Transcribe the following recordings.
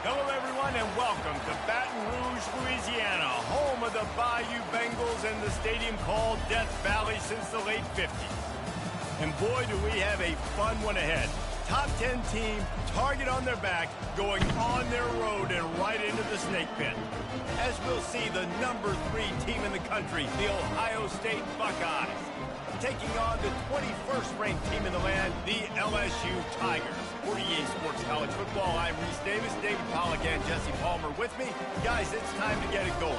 Hello, everyone, and welcome to Baton Rouge, Louisiana, home of the Bayou Bengals and the stadium called Death Valley since the late 50s. And boy, do we have a fun one ahead. Top 10 team, target on their back, going on their road and right into the snake pit. As we'll see, the number 3 team in the country, the Ohio State Buckeyes, taking on the 21st ranked team in the land, the LSU Tigers. For EA Sports College Football, I'm Reese Davis, David Pollack, and Jesse Palmer with me. Guys, it's time to get it going.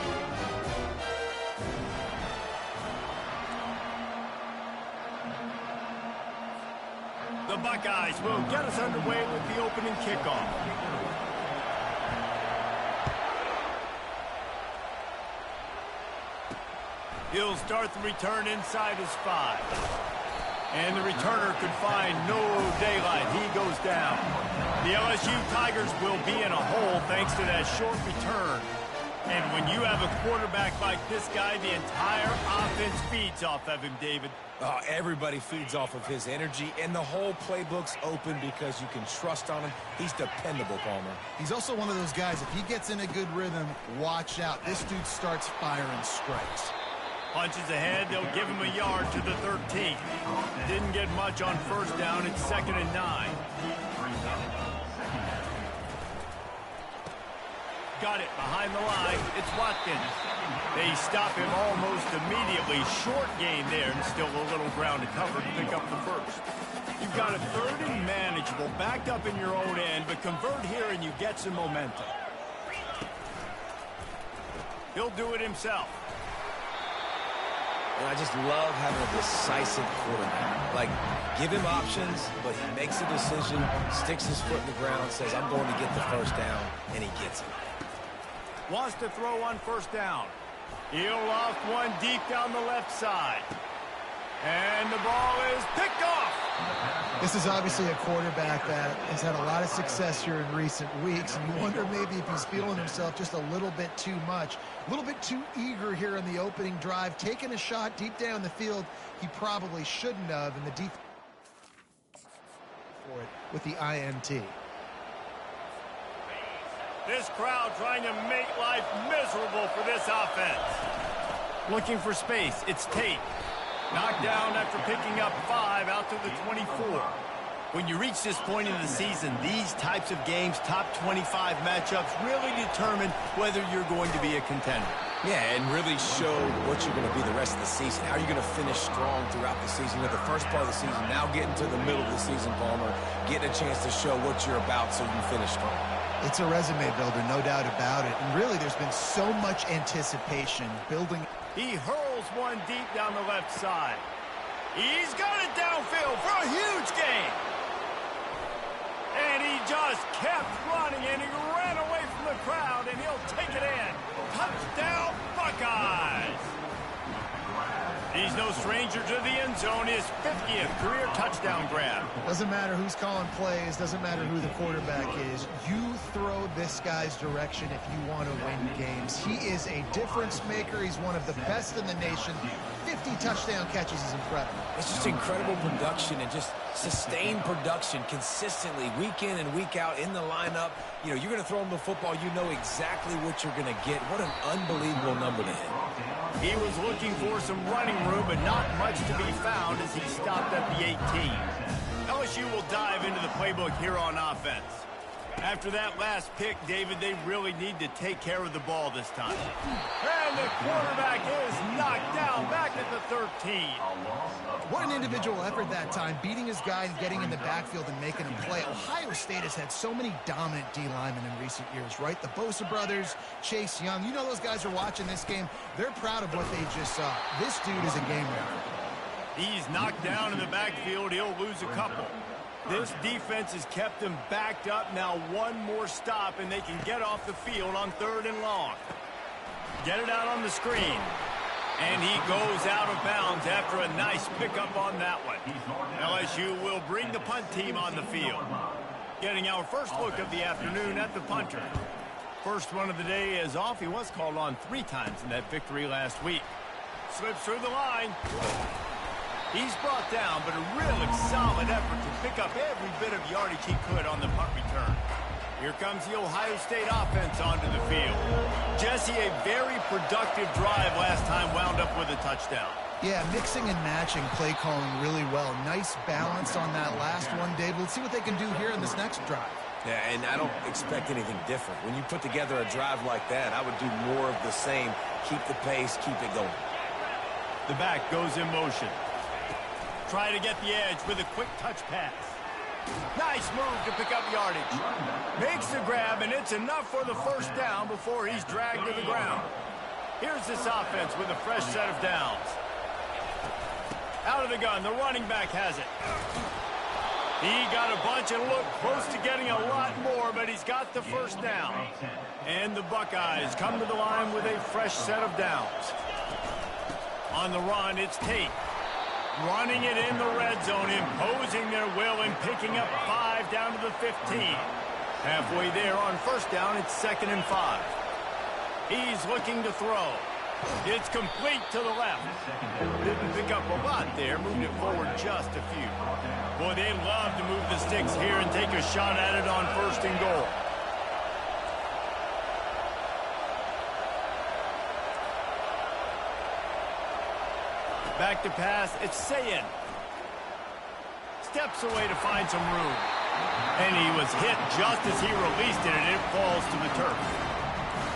The Buckeyes will get us underway with the opening kickoff. He'll start the return inside his 5. And the returner could find no daylight. He goes down. The LSU Tigers will be in a hole thanks to that short return. And when you have a quarterback like this guy, the entire offense feeds off of him, David. Everybody feeds off of his energy, and the whole playbook's open because you can trust on him. He's dependable, Palmer. He's also one of those guys, if he gets in a good rhythm, watch out. This dude starts firing strikes. Punches ahead, they'll give him a yard to the 13. Didn't get much on first down, it's 2nd and 9. Got it behind the line, it's Watkins. They stop him almost immediately. Short gain there, and still a little ground to cover to pick up the first. You've got a 3rd and manageable, backed up in your own end, but convert here and you get some momentum. He'll do it himself. And I just love having a decisive quarterback. Like, give him options, but he makes a decision, sticks his foot in the ground, says, I'm going to get the first down, and he gets it. Wants to throw on first down. He'll loft one deep down the left side. And the ball is picked off. This is obviously a quarterback that has had a lot of success here in recent weeks, and you wonder maybe if he's feeling himself just a little bit too much, a little bit too eager here in the opening drive, taking a shot deep down the field he probably shouldn't have, and the defense for it with the INT. This crowd trying to make life miserable for this offense. Looking for space, it's Tate. Knocked down after picking up 5 out to the 24. When you reach this point in the season, these types of games, top 25 matchups, really determine whether you're going to be a contender. Yeah, and really show what you're going to be the rest of the season. How are you going to finish strong throughout the season? The first part of the season, now getting to the middle of the season, Palmer, getting a chance to show what you're about so you can finish strong. It's a resume builder, no doubt about it. And really, there's been so much anticipation building. He hurls one deep down the left side. He's got it downfield for a huge gain. And he just kept running, and he ran away from the crowd, and he'll take it in. Touchdown, Buckeyes! He's no stranger to the end zone, his 50th career touchdown grab. Doesn't matter who's calling plays, doesn't matter who the quarterback is. You throw this guy's direction if you want to win games. He is a difference maker. He's one of the best in the nation. 50 touchdown catches is incredible. It's just incredible production and just sustained production consistently week in and week out in the lineup. You know, you're going to throw him the football, you know exactly what you're going to get. What an unbelievable number to hit. He was looking for some running room, but not much to be found as he stopped at the 18. LSU will dive into the playbook here on offense. After that last pick, David, they really need to take care of the ball this time. And the quarterback is knocked down back at the 13. What an individual effort that time, beating his guy and getting in the backfield and making him play. Ohio State has had so many dominant D-linemen in recent years, right? The Bosa brothers, Chase Young. You know those guys are watching this game. They're proud of what they just saw. This dude is a game winner. He's knocked down in the backfield. He'll lose a couple. This defense has kept them backed up. Now one more stop, and they can get off the field on 3rd and long. Get it out on the screen. And he goes out of bounds after a nice pickup on that one. LSU will bring the punt team on the field. Getting our first look of the afternoon at the punter. First one of the day is off. He was called on 3 times in that victory last week. Slips through the line. He's brought down, but a really solid effort to pick up every bit of yardage he could on the punt return. Here comes the Ohio State offense onto the field. Jesse, a very productive drive last time wound up with a touchdown. Yeah, mixing and matching play calling really well. Nice balance on that last one, David. Let's see what they can do here in this next drive. Yeah, and I don't expect anything different. When you put together a drive like that, I would do more of the same. Keep the pace, keep it going. The back goes in motion. Try to get the edge with a quick touch pass. Nice move to pick up yardage. Makes the grab, and it's enough for the first down before he's dragged to the ground. Here's this offense with a fresh set of downs. Out of the gun, the running back has it. He got a bunch and looked close to getting a lot more, but he's got the first down. And the Buckeyes come to the line with a fresh set of downs. On the run, it's Tate. Running it in the red zone, imposing their will and picking up 5 down to the 15. Halfway there on first down, it's 2nd and 5. He's looking to throw. It's complete to the left. Didn't pick up a lot there, moved it forward just a few. Boy, they love to move the sticks here and take a shot at it on 1st and goal. Back to pass, it's Sayin. Steps away to find some room. And he was hit just as he released it, and it falls to the turf.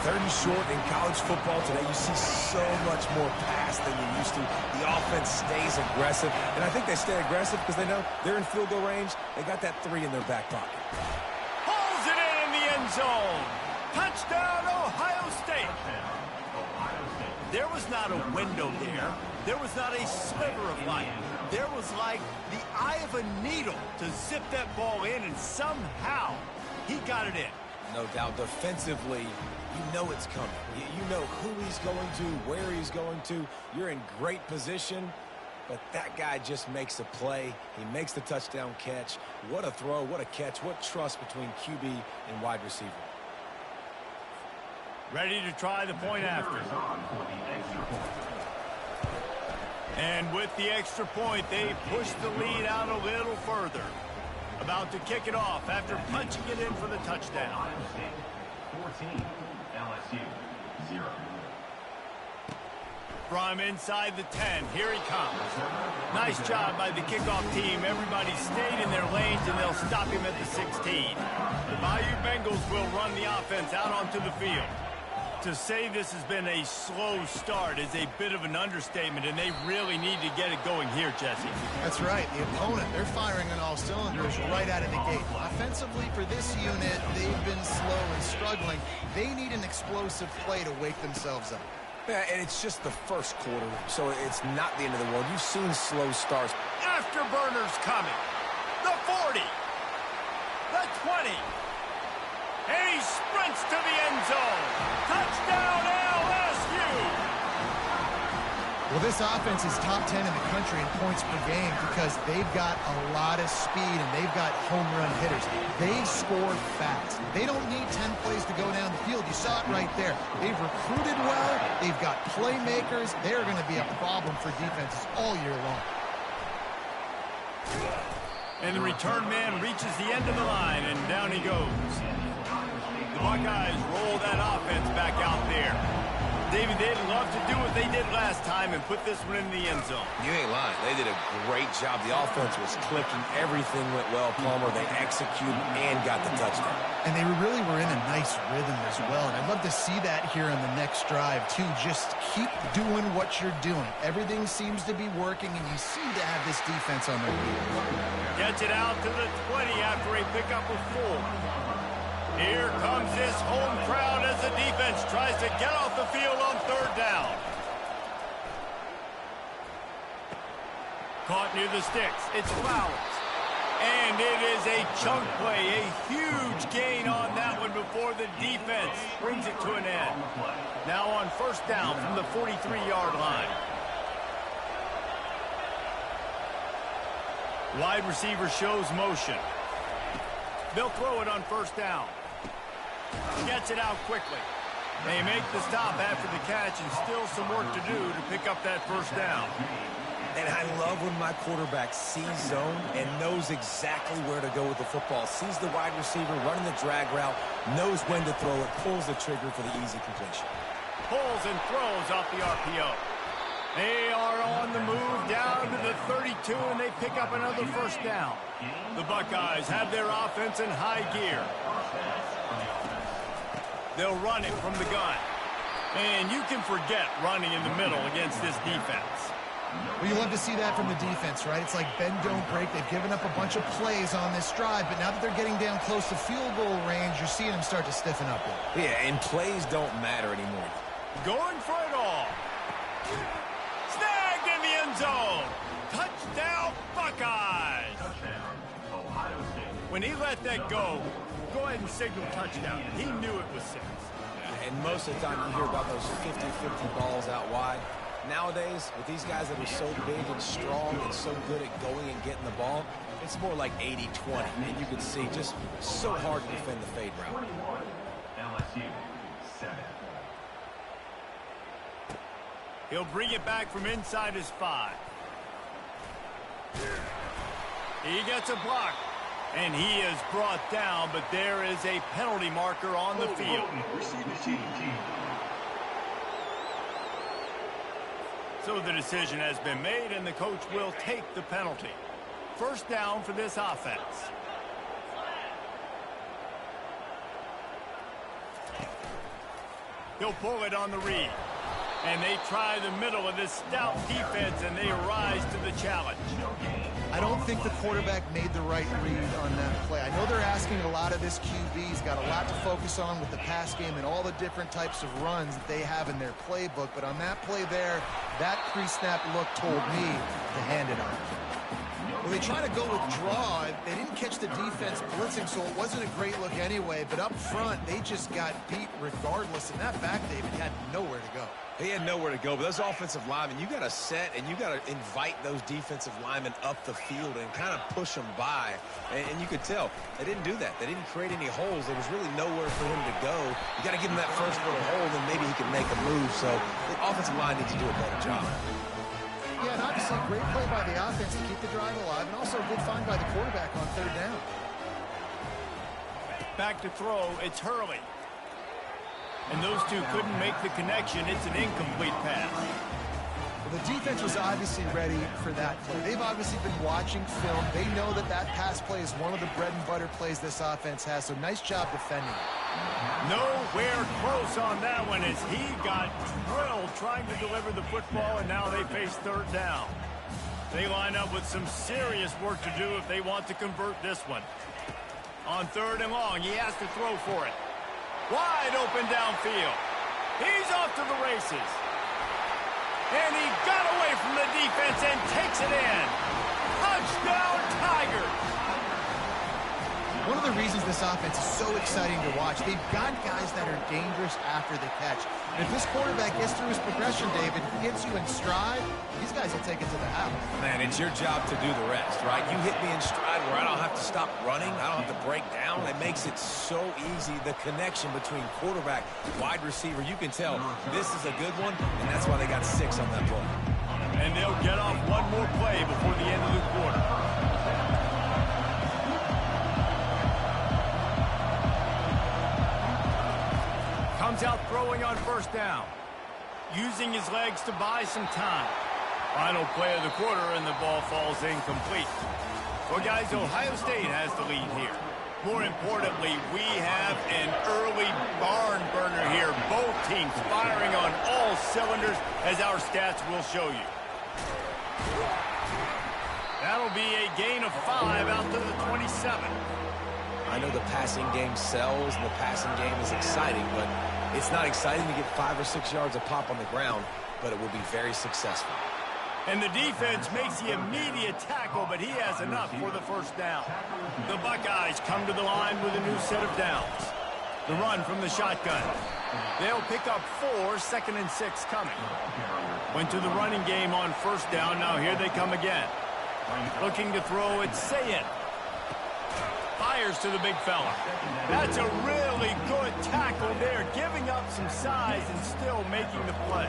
3rd and short in college football today, you see so much more pass than you used to. The offense stays aggressive, and I think they stay aggressive because they know they're in field goal range. They got that 3 in their back pocket. Pulls it in the end zone. Touchdown, Ohio State. There was not a window there. There was not a sliver of light. There was like the eye of a needle to zip that ball in, and somehow he got it in. No doubt, defensively, you know it's coming. You know who he's going to, where he's going to. You're in great position, but that guy just makes a play. He makes the touchdown catch. What a throw, what a catch, what trust between QB and wide receiver. Ready to try the point after. And with the extra point, they push the lead out a little further. About to kick it off after punching it in for the touchdown. 14, LSU, 0. From inside the 10, here he comes. Nice job by the kickoff team. Everybody stayed in their lanes, and they'll stop him at the 16. The Bayou Bengals will run the offense out onto the field. To say this has been a slow start is a bit of an understatement, and they really need to get it going here, Jesse. That's right. The opponent, they're firing on all cylinders right out of the gate. Offensively for this unit, they've been slow and struggling. They need an explosive play to wake themselves up. Yeah, and it's just the first quarter, so it's not the end of the world. You've seen slow starts. Afterburners coming. The 40. The 20. And he sprints to the end zone. Touchdown, LSU! Well, this offense is top 10 in the country in points per game because they've got a lot of speed and they've got home run hitters. They score fast. They don't need 10 plays to go down the field. You saw it right there. They've recruited well. They've got playmakers. They're going to be a problem for defenses all year long. And the return man reaches the end of the line, and down he goes. The Buckeyes roll that offense back out there. David, they'd love to do what they did last time and put this one in the end zone. You ain't lying. They did a great job. The offense was clicking. Everything went well, Palmer. They executed and got the touchdown. And they really were in a nice rhythm as well. And I'd love to see that here on the next drive, too. Just keep doing what you're doing. Everything seems to be working, and you seem to have this defense on their heels. Gets it out to the 20 after a pickup of 4. Here comes this home crowd as the defense tries to get off the field on 3rd down. Caught near the sticks. It's Flowers. And it is a chunk play, a huge gain on that one before the defense brings it to an end. Now on 1st down from the 43-yard line. Wide receiver shows motion. They'll throw it on 1st down. Gets it out quickly. They make the stop after the catch, and still some work to do to pick up that 1st down. And I love when my quarterback sees zone and knows exactly where to go with the football. Sees the wide receiver running the drag route, knows when to throw it, pulls the trigger for the easy completion. Pulls and throws off the RPO. They are on the move down to the 32, and they pick up another first down. The Buckeyes have their offense in high gear. They'll run it from the gun. And you can forget running in the middle against this defense. Well, you love to see that from the defense, right? It's like bend, don't break. They've given up a bunch of plays on this drive, but now that they're getting down close to field goal range, you're seeing them start to stiffen up there. Yeah, and plays don't matter anymore. Going for it all. Snagged in the end zone. Touchdown, Buckeyes. Touchdown, Ohio State. When he let that go ahead and signal touchdown. He knew it was 6. And most of the time you hear about those 50-50 balls out wide. Nowadays, with these guys that are so big and strong and so good at going and getting the ball, it's more like 80-20. And you can see just so hard to defend the fade route. 21, LSU, 7. He'll bring it back from inside his 5. He gets a block. And he is brought down, but there is a penalty marker on the field. So the decision has been made, and the coach will take the penalty. First down for this offense. He'll pull it on the read. And they try the middle of this stout defense, and they rise to the challenge. I don't think the quarterback made the right read on that play. I know they're asking a lot of this QB. He's got a lot to focus on with the pass game and all the different types of runs that they have in their playbook. But on that play there, that pre-snap look told me to hand it off. Well, they try to go with draw. They didn't catch the defense blitzing, so it wasn't a great look anyway. But up front, they just got beat regardless. And that back, David, had nowhere to go. He had nowhere to go, but those offensive linemen, you got to set and you got to invite those defensive linemen up the field and kind of push them by. And you could tell they didn't do that. They didn't create any holes. There was really nowhere for him to go. You got to give him that first little hole, then maybe he can make a move. So the offensive line needs to do a better job. Yeah, and obviously a great play by the offense to keep the drive alive, and also a good find by the quarterback on third down. Back to throw, it's Hurley. And those two couldn't make the connection. It's an incomplete pass. Well, the defense was obviously ready for that play. They've obviously been watching film. They know that that pass play is one of the bread and butter plays this offense has, so nice job defending. Nowhere close on that one as he got drilled trying to deliver the football, and now they face third down. They line up with some serious work to do if they want to convert this one. On third and long, he has to throw for it. Wide open downfield. He's off to the races. And he got away from the defense and takes it in. Touchdown, Tigers. One of the reasons this offense is so exciting to watch, they've got guys that are dangerous after the catch. And if this quarterback gets through his progression, David, gets you in stride, these guys will take it to the house. Man, it's your job to do the rest, right? You hit me in stride where I don't have to stop running. I don't have to break down. It makes it so easy. The connection between quarterback, wide receiver, you can tell this is a good one, and that's why they got 6 on that play. And they'll get off one more play before the end of the quarter. Comes out throwing on first down. Using his legs to buy some time. Final play of the quarter, and the ball falls incomplete. Well, guys, Ohio State has the lead here. More importantly, we have an early barn burner here. Both teams firing on all cylinders, as our stats will show you. That'll be a gain of 5 out to the 27. I know the passing game sells and the passing game is exciting, but it's not exciting to get 5 or 6 yards a pop on the ground, but it will be very successful. And the defense makes the immediate tackle, but he has enough for the first down. The Buckeyes come to the line with a new set of downs. The run from the shotgun. They'll pick up 4, 2nd and 6 coming. Went to the running game on first down. Now here they come again. Looking to throw, it's Sayin. Fires to the big fella. That's a really good tackle there, giving up some size and still making the play.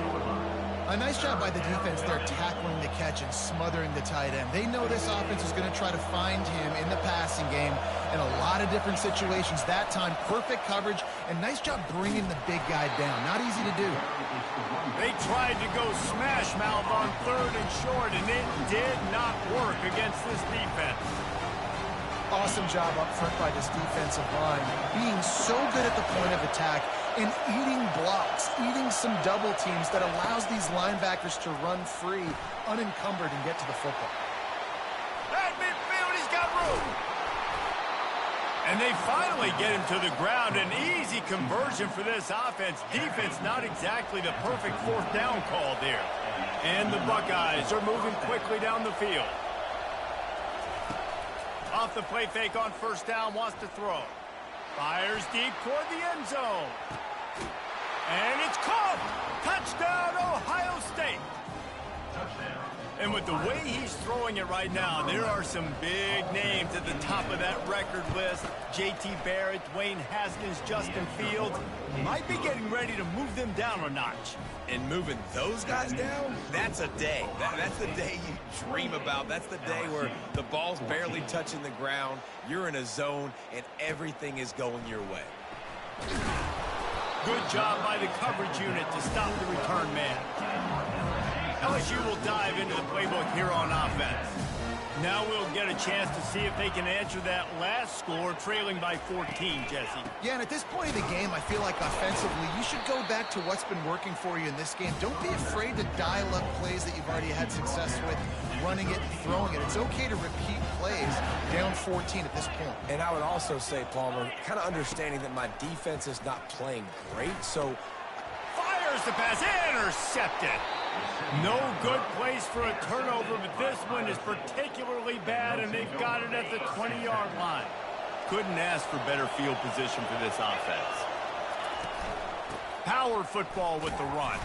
A nice job by the defense there tackling the catch and smothering the tight end. They know this offense is going to try to find him in the passing game in a lot of different situations. That time, perfect coverage, and nice job bringing the big guy down. Not easy to do. They tried to go smash mouth on 3rd and short, and it did not work against this defense. Awesome job up front by this defensive line, being so good at the point of attack and eating blocks, eating some double teams that allows these linebackers to run free, unencumbered, and get to the football. At midfield, he's got room. And they finally get him to the ground. An easy conversion for this offense. Defense not exactly the perfect 4th down call there. And the Buckeyes are moving quickly down the field. Off the play fake on 1st down, wants to throw. Fires deep toward the end zone. And it's caught. Touchdown, Ohio State. Touchdown. And with the way he's throwing it right now, there are some big names at the top of that record list. J.T. Barrett, Dwayne Haskins, Justin Fields. Might be getting ready to move them down a notch. And moving those guys down, that's a day. That's the day you dream about. That's the day where the ball's barely touching the ground, you're in a zone, and everything is going your way. Good job by the coverage unit to stop the return man. LSU will dive into the playbook here on offense. Now we'll get a chance to see if they can answer that last score, trailing by 14, Jesse. Yeah, and at this point in the game, I feel like offensively, you should go back to what's been working for you in this game. Don't be afraid to dial up plays that you've already had success with, running it and throwing it. It's okay to repeat plays down 14 at this point. And I would also say, Palmer, kind of understanding that my defense is not playing great, so... Fires the pass, intercepted. No good place for a turnover, but this one is particularly bad, and they've got it at the 20-yard line. Couldn't ask for better field position for this offense. Power football with the run.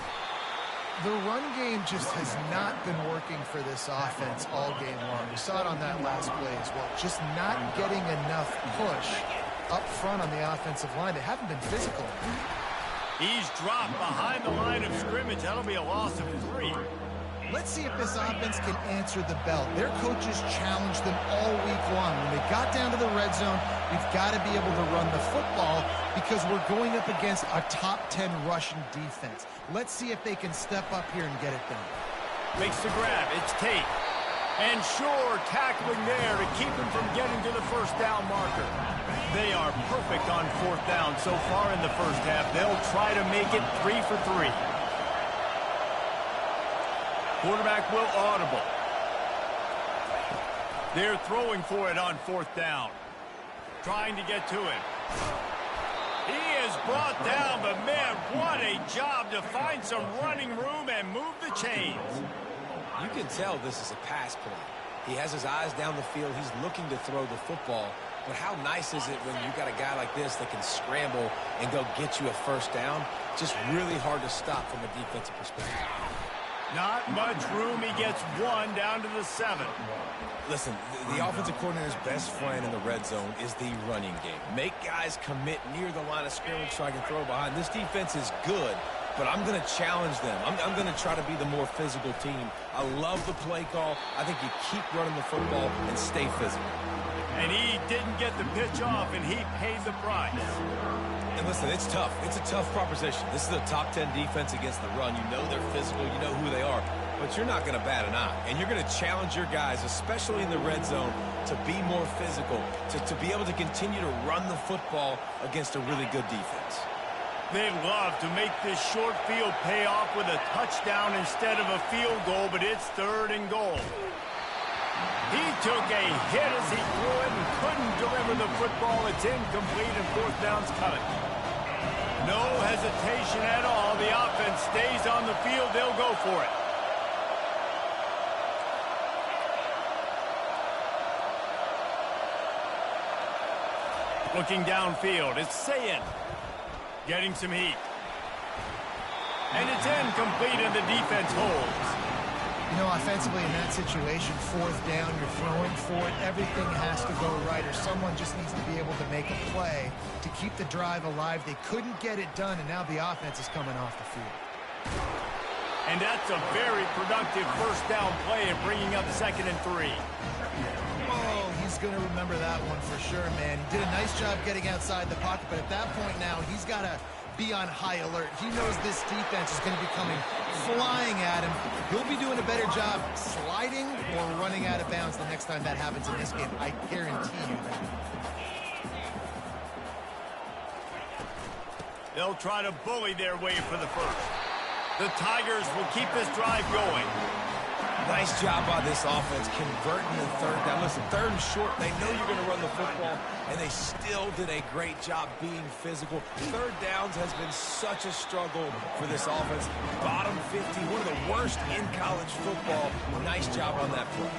The run game just has not been working for this offense all game long. We saw it on that last play as well. Just not getting enough push up front on the offensive line. They haven't been physical. He's dropped behind the line of scrimmage. That'll be a loss of 3. Let's see if this offense can answer the bell. Their coaches challenged them all week long. When they got down to the red zone, we've got to be able to run the football because we're going up against a top 10 Russian defense. Let's see if they can step up here and get it done. Makes the grab. It's Tate. And Shore tackling there to keep him from getting to the 1st down marker. They are perfect on 4th down so far in the first half. They'll try to make it 3 for 3. Quarterback will audible. They're throwing for it on 4th down. Trying to get to him. He is brought down, but man, what a job to find some running room and move the chains. You can tell this is a pass play. He has his eyes down the field. He's looking to throw the football. But how nice is it when you got a guy like this that can scramble and go get you a 1st down? Just really hard to stop from a defensive perspective. Not much room. He gets 1 down to the 7. Listen, the offensive coordinator's best friend in the red zone is the running game. Make guys commit near the line of scrimmage so I can throw behind. This defense is good, but I'm going to challenge them. I'm going to try to be the more physical team. I love the play call. I think you keep running the football and stay physical. And he didn't get the pitch off, and he paid the price. And listen, it's tough. It's a tough proposition. This is a top 10 defense against the run. You know they're physical. You know who they are. But you're not going to bat an eye. And you're going to challenge your guys, especially in the red zone, to be more physical, to be able to continue to run the football against a really good defense. They'd love to make this short field pay off with a touchdown instead of a field goal, but it's 3rd and goal. He took a hit as he threw it and couldn't deliver the football. It's incomplete and 4th down's coming. No hesitation at all. The offense stays on the field. They'll go for it. Looking downfield, it's Sayin. Getting some heat. And it's incomplete and the defense holds. You know, offensively in that situation, 4th down, you're throwing for it. Everything has to go right, or someone just needs to be able to make a play to keep the drive alive. They couldn't get it done, and now the offense is coming off the field. And that's a very productive first down play and bringing up 2nd and 3. Oh, he's going to remember that one for sure, man. He did a nice job getting outside the pocket, but at that point now, he's got to be on high alert. He knows this defense is going to be coming flying at him. He'll be doing a better job sliding or running out of bounds the next time that happens in this game. I guarantee you that. They'll try to bully their way for the first. The Tigers will keep this drive going. Nice job by this offense converting the third down. Listen, 3rd and short, they know you're going to run the football, and they still did a great job being physical. 3rd downs has been such a struggle for this offense. Bottom 50, one of the worst in college football. Nice job on that play.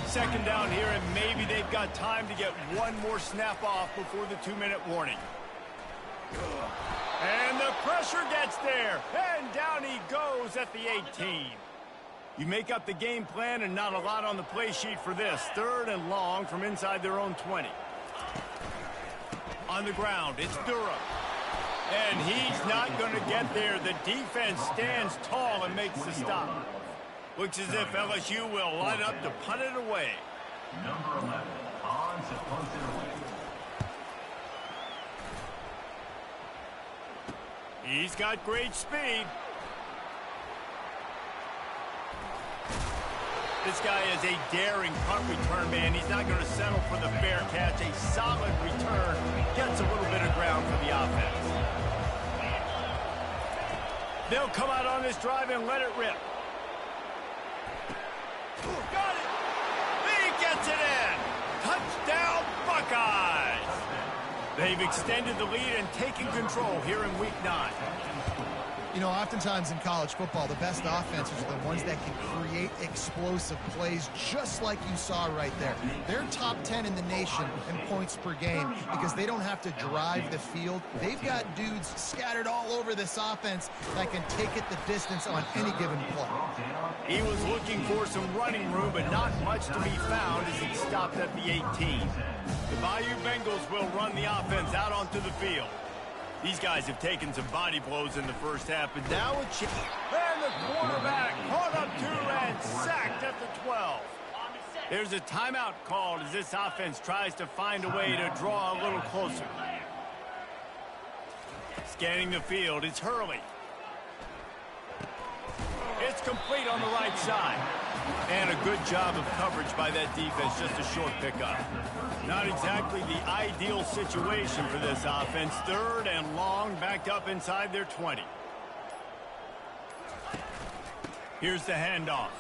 2nd down here, and maybe they've got time to get one more snap off before the 2-minute warning. And the pressure gets there, and down he goes at the 18. You make up the game plan and not a lot on the play sheet for this. 3rd and long from inside their own 20. On the ground, it's Durham. And he's not going to get there. The defense stands tall and makes the stop. Looks as if LSU will line up to punt it away. Number 11, on to punt it away. He's got great speed. This guy is a daring punt return man. He's not going to settle for the fair catch. A solid return gets a little bit of ground for the offense. They'll come out on this drive and let it rip. Got it! He gets it in! Touchdown, Buckeyes! They've extended the lead and taken control here in Week 9. You know, oftentimes in college football, the best offenses are the ones that can create explosive plays just like you saw right there. They're top 10 in the nation in points per game because they don't have to drive the field. They've got dudes scattered all over this offense that can take it the distance on any given play. He was looking for some running room, but not much to be found as he stopped at the 18. The Bayou Bengals will run the offense out onto the field. These guys have taken some body blows in the first half, but now a chance. And the quarterback caught up to and sacked at the 12. There's a timeout called as this offense tries to find a way to draw a little closer. Scanning the field, it's Hurley. It's complete on the right side. And a good job of coverage by that defense, just a short pickup. Not exactly the ideal situation for this offense. 3rd and long, backed up inside their 20. Here's the handoff.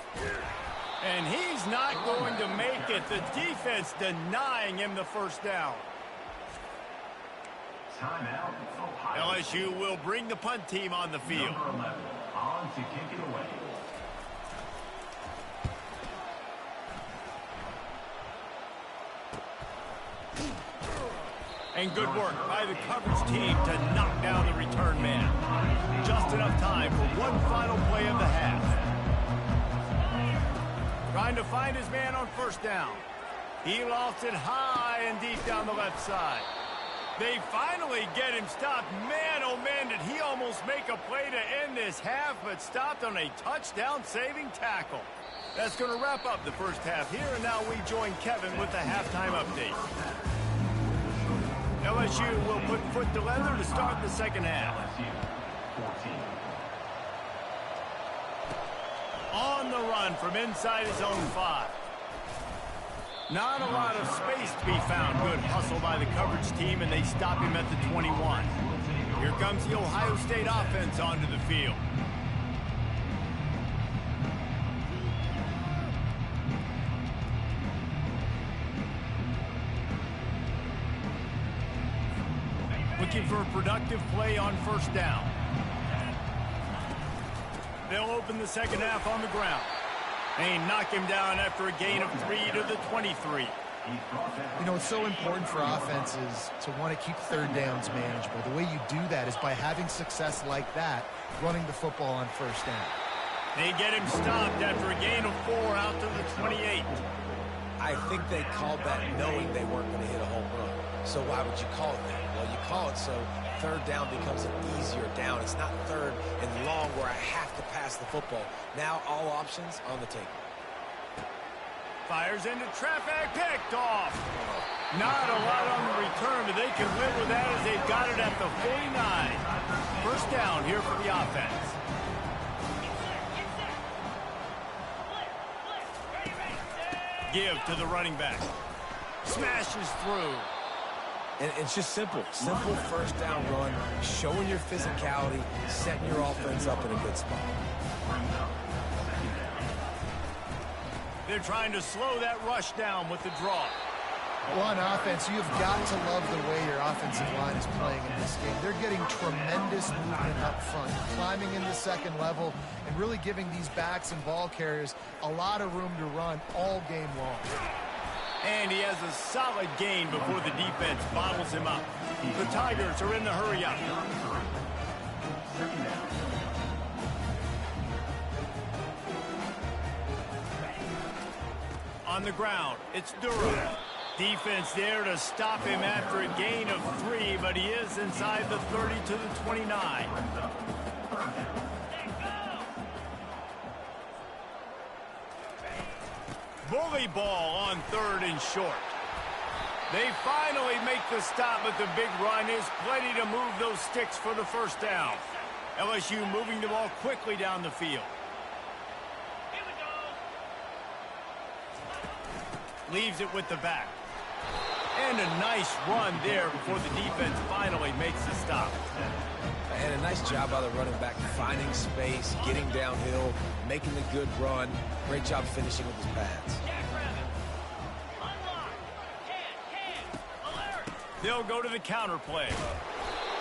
And he's not going to make it. The defense denying him the first down. Timeout. LSU will bring the punt team on the field. Number 11, on to kick it away. And good work by the coverage team to knock down the return man. Just enough time for one final play of the half. Trying to find his man on first down. He lost it high and deep down the left side. They finally get him stopped. Man, oh man, did he almost make a play to end this half, but stopped on a touchdown-saving tackle. That's going to wrap up the first half here, and now we join Kevin with the halftime update. LSU will put foot to leather to start the second half. On the run from inside his own 5. Not a lot of space to be found. Good hustle by the coverage team, and they stop him at the 21. Here comes the Ohio State offense onto the field. Looking for a productive play on first down. They'll open the second half on the ground. They knock him down after a gain of 3 to the 23. You know, it's so important for offenses to want to keep third downs manageable. The way you do that is by having success like that, running the football on first down. They get him stopped after a gain of 4 out to the 28. I think they called that knowing they weren't going to hit a home run. So why would you call it that? Well, you call it so third down becomes an easier down. It's not third and long where I have to pass the football. Now all options on the table. Fires into traffic, picked off. Not a lot on the return, but they can live with that as they've got it at the 49. First down here for the offense. Give to the running back. Smashes through. And it's just simple. Simple first down run, showing your physicality, setting your offense up in a good spot. They're trying to slow that rush down with the draw. Well, on offense, you've got to love the way your offensive line is playing in this game. They're getting tremendous movement up front, climbing in the second level, and really giving these backs and ball carriers a lot of room to run all game long. And he has a solid gain before the defense bottles him up. The Tigers are in the hurry up. On the ground, it's Durham. Defense there to stop him after a gain of 3, but he is inside the 30 to the 29. Bully ball on third and short. They finally make the stop, but the big run is plenty to move those sticks for the first down. LSU moving the ball quickly down the field. Leaves it with the back. And a nice run there before the defense finally makes the stop. And a nice job by the running back, finding space, getting downhill, making the good run. Great job finishing with his pads. They'll go to the counter play.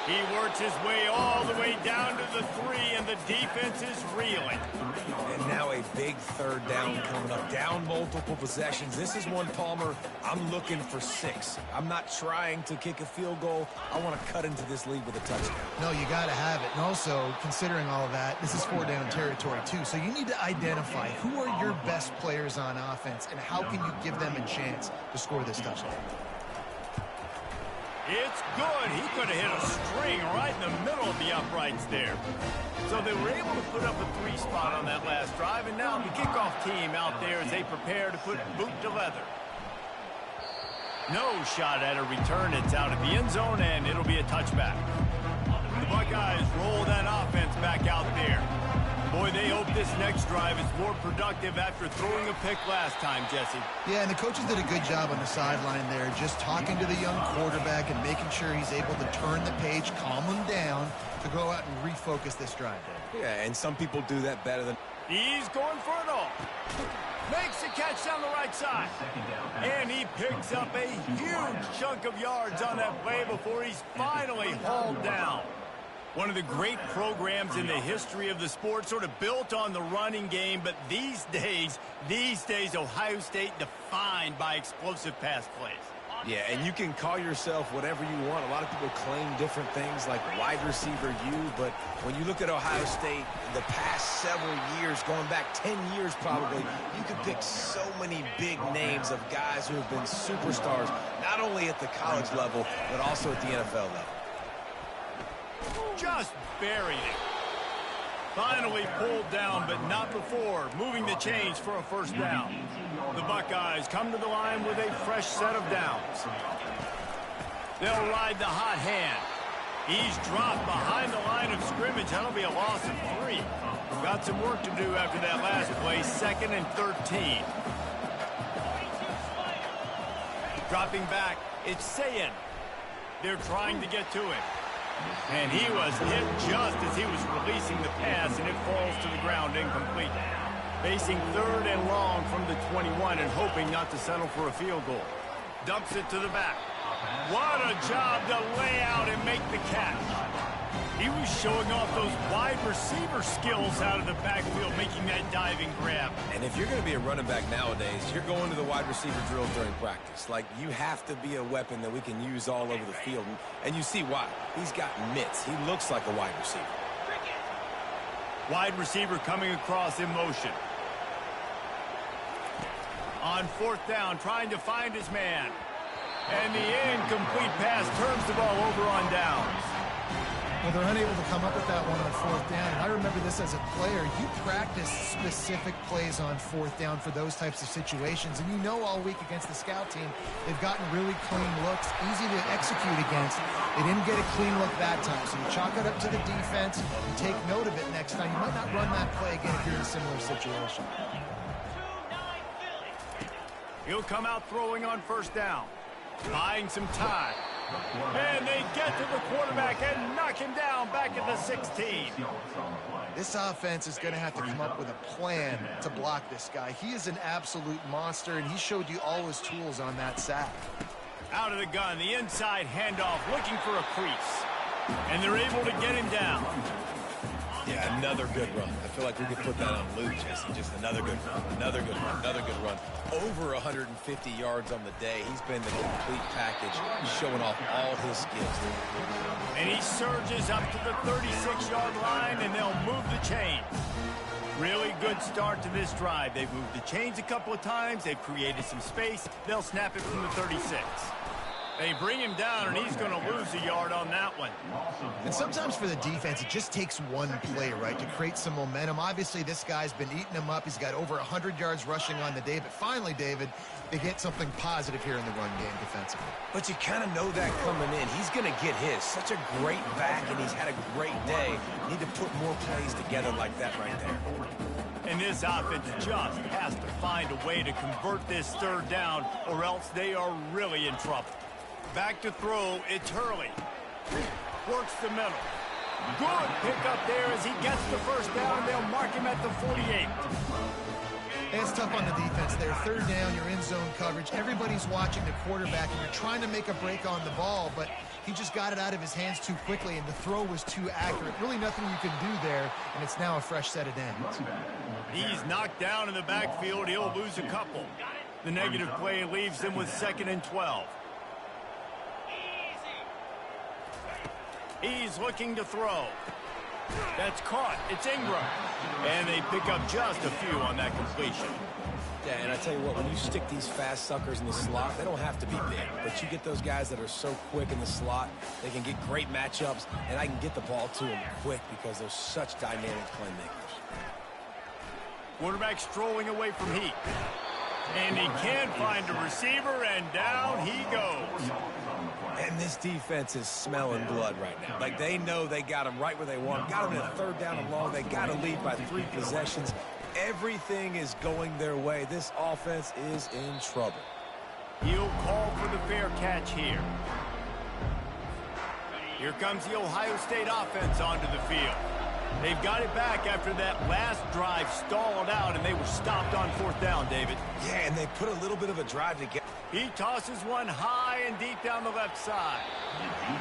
He works his way all the way down to the 3, and the defense is reeling. And now a big third down coming up. Down multiple possessions. This is one, Palmer, I'm looking for 6. I'm not trying to kick a field goal. I want to cut into this lead with a touchdown. No, you got to have it. And also, considering all of that, this is 4-down territory, too. So you need to identify who are your best players on offense and how can you give them a chance to score this touchdown. It's good. He could have hit a string right in the middle of the uprights there. So they were able to put up a 3 spot on that last drive, and now the kickoff team out there as they prepare to put boot to leather. No shot at a return. It's out of the end zone, and it'll be a touchback. The Buckeyes roll that offense back out there. Boy, they hope this next drive is more productive after throwing a pick last time, Jesse. Yeah, and the coaches did a good job on the sideline there, just talking to the young quarterback and making sure he's able to turn the page, calm him down, to go out and refocus this drive. Yeah, and some people do that better than... He's going for it all. Makes the catch down the right side. And he picks up a huge chunk of yards on that play before he's finally hauled down. One of the great programs in the history of the sport, sort of built on the running game, but these days, Ohio State defined by explosive pass plays. Yeah, and you can call yourself whatever you want. A lot of people claim different things like wide receiver U, but when you look at Ohio State, the past several years, going back 10 years probably, you could pick so many big names of guys who have been superstars, not only at the college level, but also at the NFL level. Just buried it. Finally pulled down, but not before moving the chains for a first down. The Buckeyes come to the line with a fresh set of downs. They'll ride the hot hand. He's dropped behind the line of scrimmage. That'll be a loss of 3. Got some work to do after that last play, 2nd and 13. Dropping back, it's Sayin. They're trying to get to him. And he was hit just as he was releasing the pass, and it falls to the ground incomplete. Facing 3rd and long from the 21 and hoping not to settle for a field goal. Dumps it to the back. What a job to lay out and make the catch. He was showing off those wide receiver skills out of the backfield, making that diving grab. And if you're going to be a running back nowadays, you're going to the wide receiver drills during practice. Like, you have to be a weapon that we can use all over the field. And you see why. He's got mitts. He looks like a wide receiver. Wide receiver coming across in motion. On fourth down, trying to find his man. And the incomplete pass turns the ball over on downs. Well, they're unable to come up with that one on fourth down. And I remember this as a player. You practice specific plays on fourth down for those types of situations. And you know all week against the scout team, they've gotten really clean looks, easy to execute against. They didn't get a clean look that time. So you chalk it up to the defense and take note of it next time. You might not run that play again if you're in a similar situation. He'll come out throwing on first down. Buying some time. And they get to the quarterback and knock him down back at the 16. This offense is going to have to come up with a plan to block this guy. He is an absolute monster, and he showed you all his tools on that sack. Out of the gun, the inside handoff, looking for a crease. And they're able to get him down. Yeah, another good run. I feel like we could put that on loop, Jesse. Just another good run, another good run, another good run. Over 150 yards on the day. He's been the complete package, showing off all his skills. And he surges up to the 36-yard line, and they'll move the chain. Really good start to this drive. They've moved the chains a couple of times. They've created some space. They'll snap it from the 36. They bring him down, and he's going to lose a yard on that one. And sometimes for the defense, it just takes one play, right, to create some momentum. Obviously, this guy's been eating them up. He's got over 100 yards rushing on the day. But finally, David, they get something positive here in the run game defensively. But you kind of know that coming in. He's going to get his. Such a great back, and he's had a great day. Need to put more plays together like that right there. And this offense just has to find a way to convert this third down, or else they are really in trouble. Back to throw, it's Hurley. Works the middle. Good pick up there as he gets the first down. They'll mark him at the 48. It's tough on the defense there. Third down, you're in zone coverage. Everybody's watching the quarterback, and you're trying to make a break on the ball, but he just got it out of his hands too quickly, and the throw was too accurate. Really nothing you can do there, and it's now a fresh set of downs. He's knocked down in the backfield. He'll lose a couple. The negative play leaves him with 2nd and 12. He's looking to throw. That's caught. It's Ingram. And they pick up just a few on that completion. Yeah, and I tell you what, when you stick these fast suckers in the slot, they don't have to be big. But you get those guys that are so quick in the slot, they can get great matchups, and I can get the ball to them quick because they're such dynamic playmakers. Quarterback strolling away from heat. And he can't find a receiver, and down he goes. And this defense is smelling blood right now. Like, they know they got him right where they want him. Got him in a third down and long. They got to lead by 3 possessions. Everything is going their way. This offense is in trouble. He'll call for the fair catch here. Here comes the Ohio State offense onto the field. They've got it back after that last drive stalled out, and they were stopped on fourth down, David. Yeah, and they put a little bit of a drive together. He tosses one high and deep down the left side.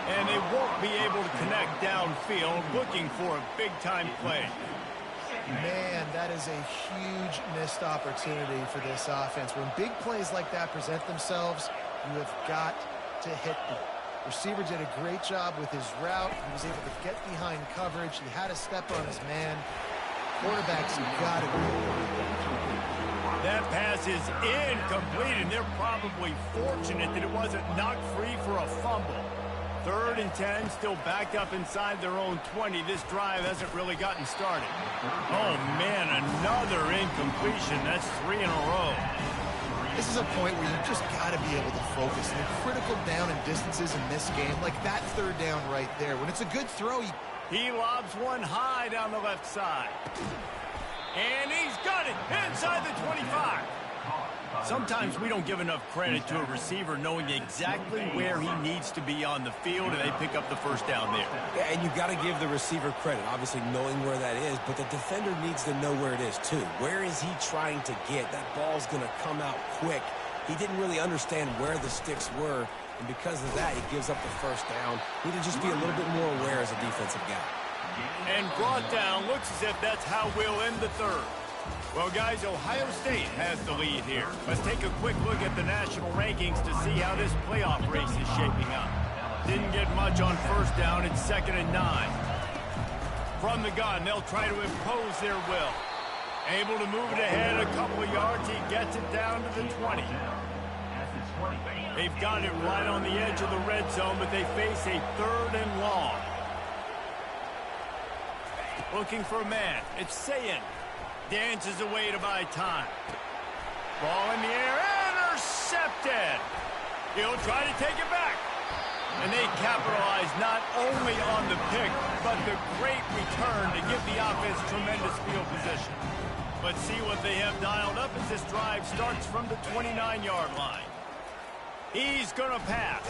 And they won't be able to connect downfield, looking for a big-time play. Man, that is a huge missed opportunity for this offense. When big plays like that present themselves, you have got to hit them. Receiver did a great job with his route. He was able to get behind coverage. He had a step on his man. Quarterback's got to be. That pass is incomplete, and they're probably fortunate that it wasn't knocked free for a fumble. 3rd and 10, still backed up inside their own 20. This drive hasn't really gotten started. Oh, man, another incompletion. That's 3 in a row. This is a point where you just got to be able to focus. The critical down and distances in this game, like that third down right there. When it's a good throw, he lobs one high down the left side. And he's got it inside the 25. Sometimes we don't give enough credit to a receiver knowing exactly where he needs to be on the field, and they pick up the first down there. Yeah, and you've got to give the receiver credit, obviously knowing where that is, but the defender needs to know where it is too. Where is he trying to get? That ball's going to come out quick. He didn't really understand where the sticks were, and because of that, he gives up the first down. He need to just be a little bit more aware as a defensive guy. And brought down, looks as if that's how we'll end the third. Well, guys, Ohio State has the lead here. Let's take a quick look at the national rankings to see how this playoff race is shaping up. Didn't get much on first down. It's 2nd and 9. From the gun, they'll try to impose their will. Able to move it ahead a couple of yards. He gets it down to the 20. They've got it right on the edge of the red zone, but they face a 3rd and long. Looking for a man. It's Sayin. Dances away to buy time. Ball in the air. Intercepted. He'll try to take it back. And they capitalize not only on the pick, but the great return to give the offense tremendous field position. But see what they have dialed up as this drive starts from the 29-yard line. He's going to pass.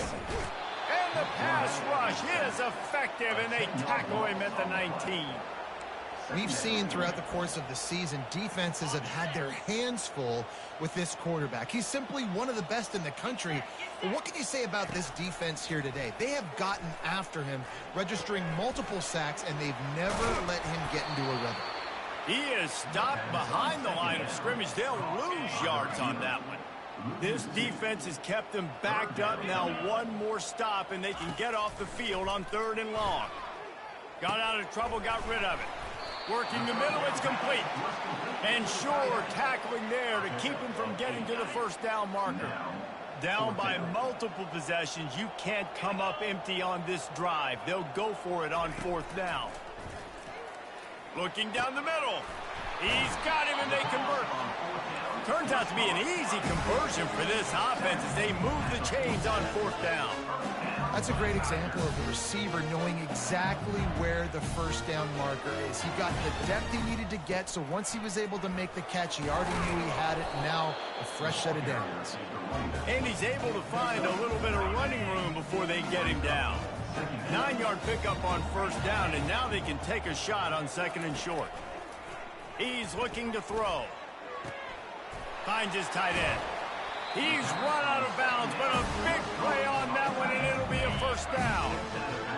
And the pass rush is effective, and they tackle him at the 19. We've seen throughout the course of the season, defenses have had their hands full with this quarterback. He's simply one of the best in the country. But what can you say about this defense here today? They have gotten after him, registering multiple sacks, and they've never let him get into a rhythm. He is stopped behind the line of scrimmage. They'll lose yards on that one. This defense has kept them backed up. Now one more stop, and they can get off the field on 3rd and long. Got out of trouble, got rid of it. Working the middle, it's complete. And sure, tackling there to keep him from getting to the 1st down marker. Down by multiple possessions, you can't come up empty on this drive. They'll go for it on 4th down. Looking down the middle. He's got him, and they convert. Turns out to be an easy conversion for this offense as they move the chains on 4th down. That's a great example of the receiver knowing exactly where the 1st down marker is. He got the depth he needed to get, so once he was able to make the catch, he already knew he had it. Now a fresh set of downs. And he's able to find a little bit of running room before they get him down. 9-yard pickup on 1st down, and now they can take a shot on 2nd and short. He's looking to throw. Finds his tight end. He's run out of bounds, but a big play on that one, and it'll be a 1st down.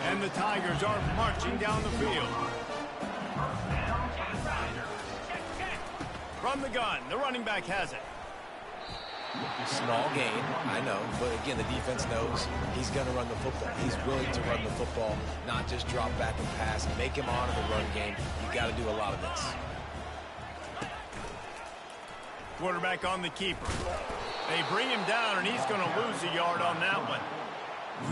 And the Tigers are marching down the field. From the gun, the running back has it. Small gain, I know, but again, the defense knows he's going to run the football. He's willing to run the football, not just drop back and pass and make him honor the run game. You got to do a lot of this. Quarterback on the keeper. They bring him down, and he's going to lose a yard on that one.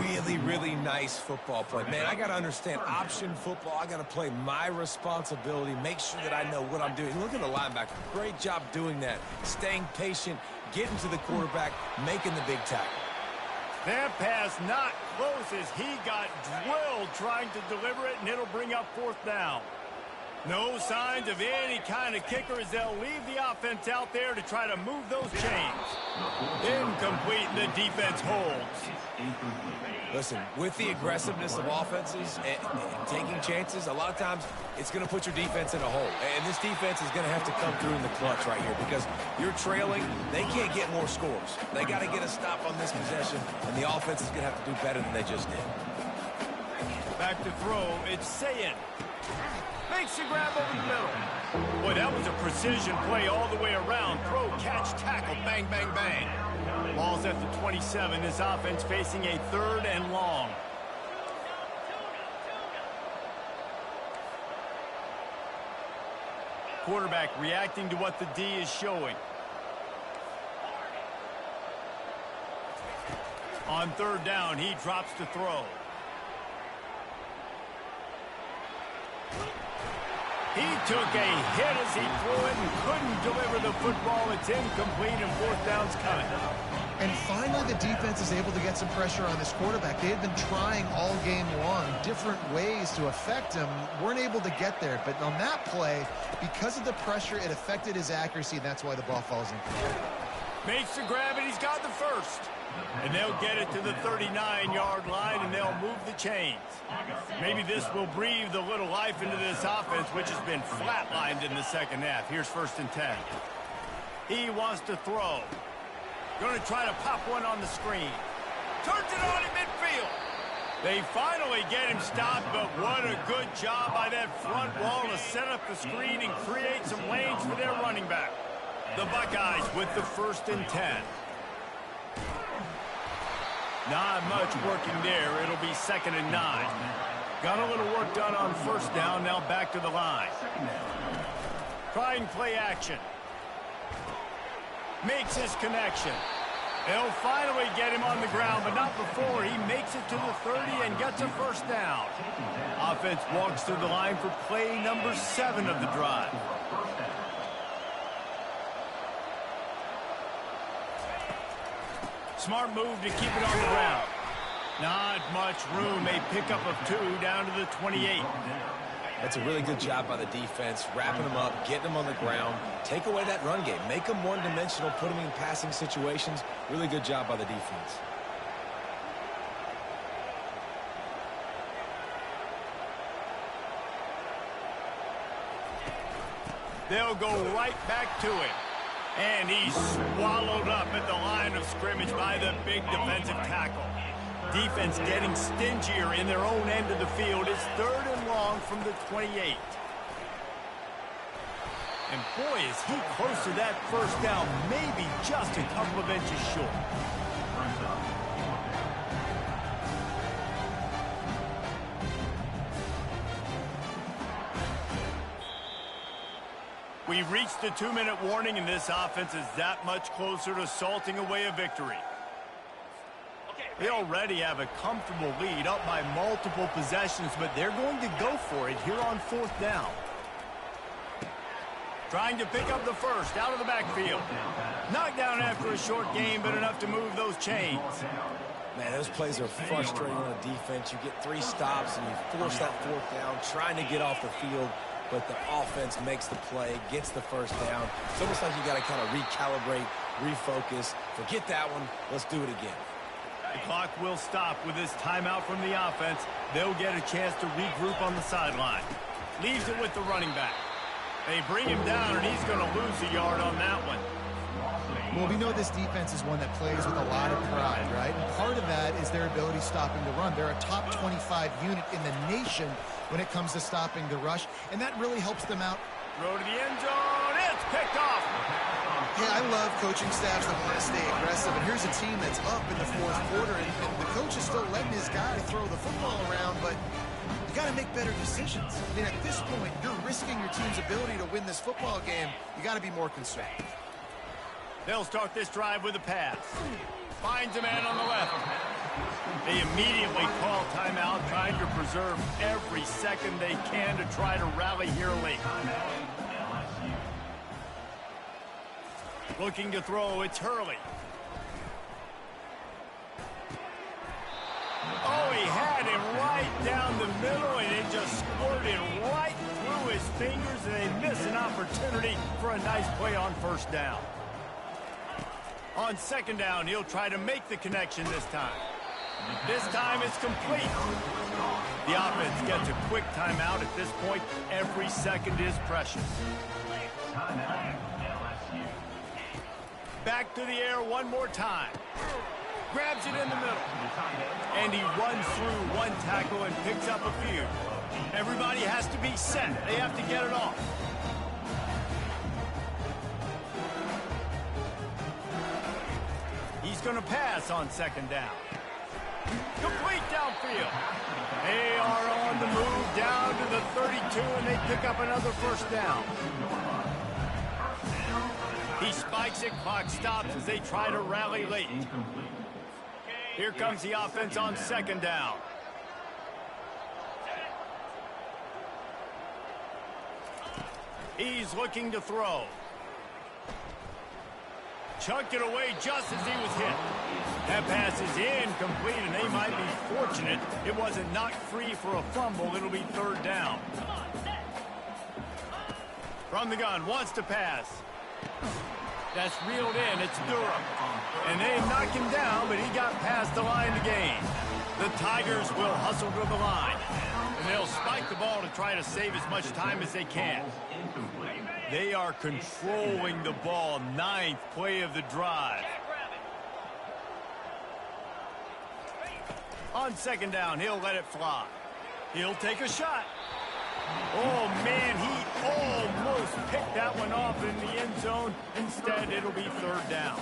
Really, really nice football play. Man, I got to understand option football. I got to play my responsibility, make sure that I know what I'm doing. Look at the linebacker. Great job doing that. Staying patient, getting to the quarterback, making the big tackle. That pass not close as he got drilled trying to deliver it, and it'll bring up 4th down. No signs of any kind of kicker as they'll leave the offense out there to try to move those chains. Incomplete, the defense holds. Listen, with the aggressiveness of offenses and taking chances, a lot of times it's going to put your defense in a hole. And this defense is going to have to come through in the clutch right here because you're trailing. They can't get more scores. They got to get a stop on this possession, and the offense is going to have to do better than they just did. Back to throw, it's Sayin. Makes the grab over the middle. Boy, that was a precision play all the way around. Throw, catch, tackle, bang, bang, bang. Ball's at the 27. This offense facing a 3rd and long. Quarterback reacting to what the D is showing. On 3rd down, he drops to throw. He took a hit as he threw it and couldn't deliver the football. It's incomplete, and 4th down's coming. And finally, the defense is able to get some pressure on this quarterback. They had been trying all game long different ways to affect him. Weren't able to get there. But on that play, because of the pressure, it affected his accuracy, and that's why the ball falls in. Makes the grab, and he's got the 1st. And they'll get it to the 39-yard line, and they'll move the chains. Maybe this will breathe a little life into this offense, which has been flatlined in the 2nd half. Here's 1st and 10. He wants to throw. Going to try to pop one on the screen. Turns it on in midfield. They finally get him stopped, but what a good job by that front wall to set up the screen and create some lanes for their running back. The Buckeyes with the 1st and 10. Not much working there. It'll be 2nd and 9. Got a little work done on 1st down. Now back to the line. Trying play action. Makes his connection. They'll finally get him on the ground, but not before he makes it to the 30 and gets a first down. Offense walks through the line for play number 7 of the drive. Smart move to keep it on the ground. Not much room. A pickup of 2 down to the 28. That's a really good job by the defense, wrapping them up, getting them on the ground. Take away that run game. Make them one-dimensional, put them in passing situations. Really good job by the defense. They'll go right back to it. And he's swallowed up at the line of scrimmage by the big defensive tackle. Defense getting stingier in their own end of the field. It's 3rd and long from the 28. And boy, is he close to that first down, maybe just a couple of inches short. We've reached the 2-minute warning, and this offense is that much closer to salting away a victory. They already have a comfortable lead, up by multiple possessions, but they're going to go for it here on 4th down. Trying to pick up the first out of the backfield. Knocked down after a short game, but enough to move those chains. Man, those plays are frustrating on the defense. You get 3 stops, and you force that 4th down, trying to get off the field, but the offense makes the play, gets the first down. It's almost like you got to kind of recalibrate, refocus. Forget that one. Let's do it again. The clock will stop with this timeout from the offense. They'll get a chance to regroup on the sideline. Leaves it with the running back. They bring him down, and he's going to lose a yard on that one. Well, we know this defense is one that plays with a lot of pride, right? And part of that is their ability stopping the run. They're a top 25 unit in the nation when it comes to stopping the rush, and that really helps them out. Throw to the end zone. It's picked off. Yeah, I love coaching staffs that want to stay aggressive, and here's a team that's up in the 4th quarter, and the coach is still letting his guy throw the football around, but you got to make better decisions. I mean, at this point, you're risking your team's ability to win this football game. You got to be more conservative. They'll start this drive with a pass. Finds a man on the left. They immediately call timeout, trying to preserve every second they can to try to rally here late. Looking to throw, it's Hurley. Oh, he had him right down the middle, and it just squirted right through his fingers, and they miss an opportunity for a nice play on 1st down. On 2nd down, he'll try to make the connection this time. This time it's complete. The offense gets a quick timeout at this point. Every second is precious. Back to the air one more time. Grabs it in the middle. And he runs through one tackle and picks up a few. Everybody has to be set. They have to get it off. He's going to pass on 2nd down. Complete downfield. They are on the move down to the 32, and they pick up another first down. He spikes it, clock stops as they try to rally late. Here comes the offense on 2nd down. He's looking to throw. Chucked it away just as he was hit. That pass is incomplete, and they might be fortunate it wasn't knocked free for a fumble. It'll be 3rd down. From the gun, wants to pass. That's reeled in. It's Durham. And they knock him down, but he got past the line to gain. The Tigers will hustle to the line. And they'll spike the ball to try to save as much time as they can. They are controlling the ball. 9th play of the drive. On 2nd down, he'll let it fly. He'll take a shot. Oh, man, he almost picked that one off in the end zone. Instead, it'll be 3rd down.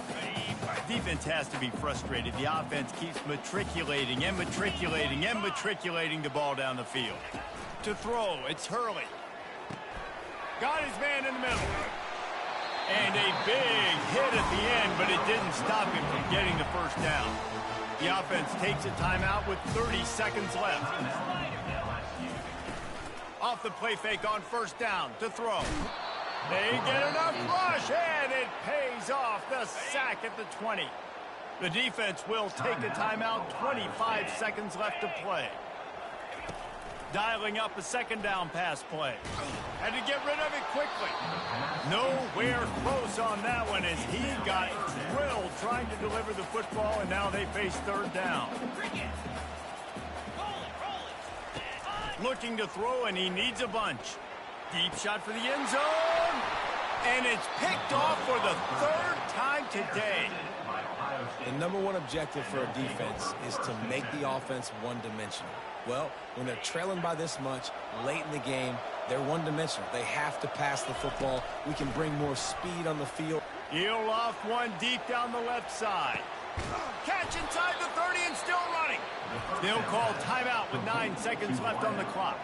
Defense has to be frustrated. The offense keeps matriculating and matriculating and matriculating the ball down the field. To throw, it's Hurley. Got his man in the middle. And a big hit at the end, but it didn't stop him from getting the first down. The offense takes a timeout with 30 seconds left. Off the play fake on first down to throw. They get enough rush, and it pays off. The sack at the 20. The defense will take a timeout, 25 seconds left to play. Dialing up a second down pass play. Had to get rid of it quickly. Nowhere close on that one as he got drilled trying to deliver the football, and now they face third down. Looking to throw, and he needs a bunch. Deep shot for the end zone. And it's picked off for the third time today. The number one objective for a defense is to make the offense one-dimensional. Well, when they're trailing by this much late in the game, they're one-dimensional. They have to pass the football. We can bring more speed on the field. He'll loft one deep down the left side. Catch inside the 30 and still running. They'll call timeout with 9 seconds left on the clock.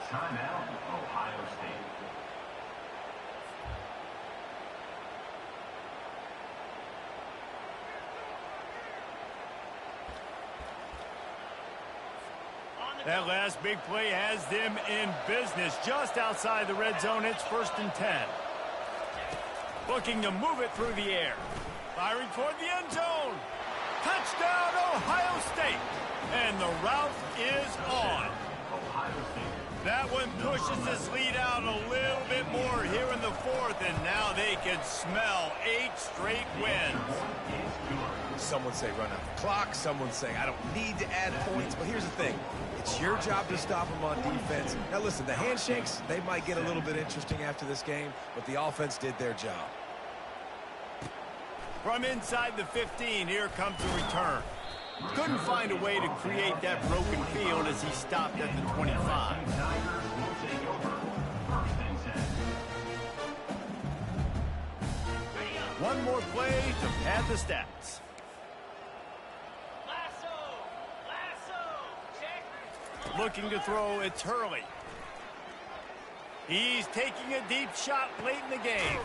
Timeout, Ohio State. That last big play has them in business just outside the red zone. It's 1st and 10. Looking to move it through the air. Firing toward the end zone. Touchdown, Ohio State. And the route is on. That one pushes this lead out a little bit more here in the 4th, and now they can smell 8 straight wins. Some would say run out the clock. Some would say I don't need to add points. But here's the thing. It's your job to stop them on defense. Now, listen, the handshakes, they might get a little bit interesting after this game, but the offense did their job. From inside the 15, here comes the return. Couldn't find a way to create that broken field as he stopped at the 25. One more play to pad the stats. Looking to throw, it's Hurley. He's taking a deep shot late in the game.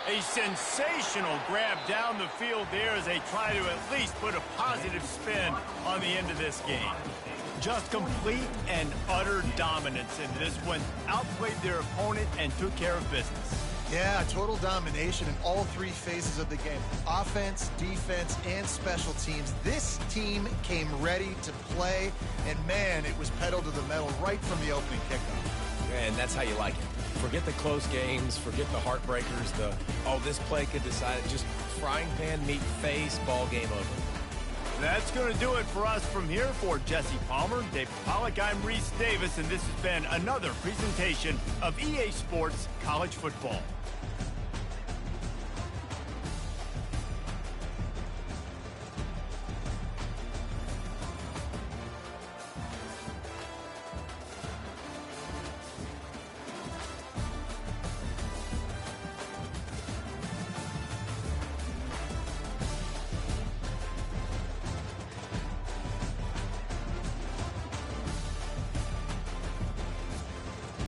A sensational grab down the field there as they try to at least put a positive spin on the end of this game. Just complete and utter dominance in this one. Outplayed their opponent and took care of business. Yeah, total domination in all 3 phases of the game. Offense, defense, and special teams. This team came ready to play, and man, it was pedal to the metal right from the opening kickoff. And that's how you like it. Forget the close games, forget the heartbreakers, this play could decide it. Just frying pan meet face, ball game over. That's going to do it for us from here. For Jesse Palmer, David Pollack, I'm Reese Davis, and this has been another presentation of EA Sports College Football.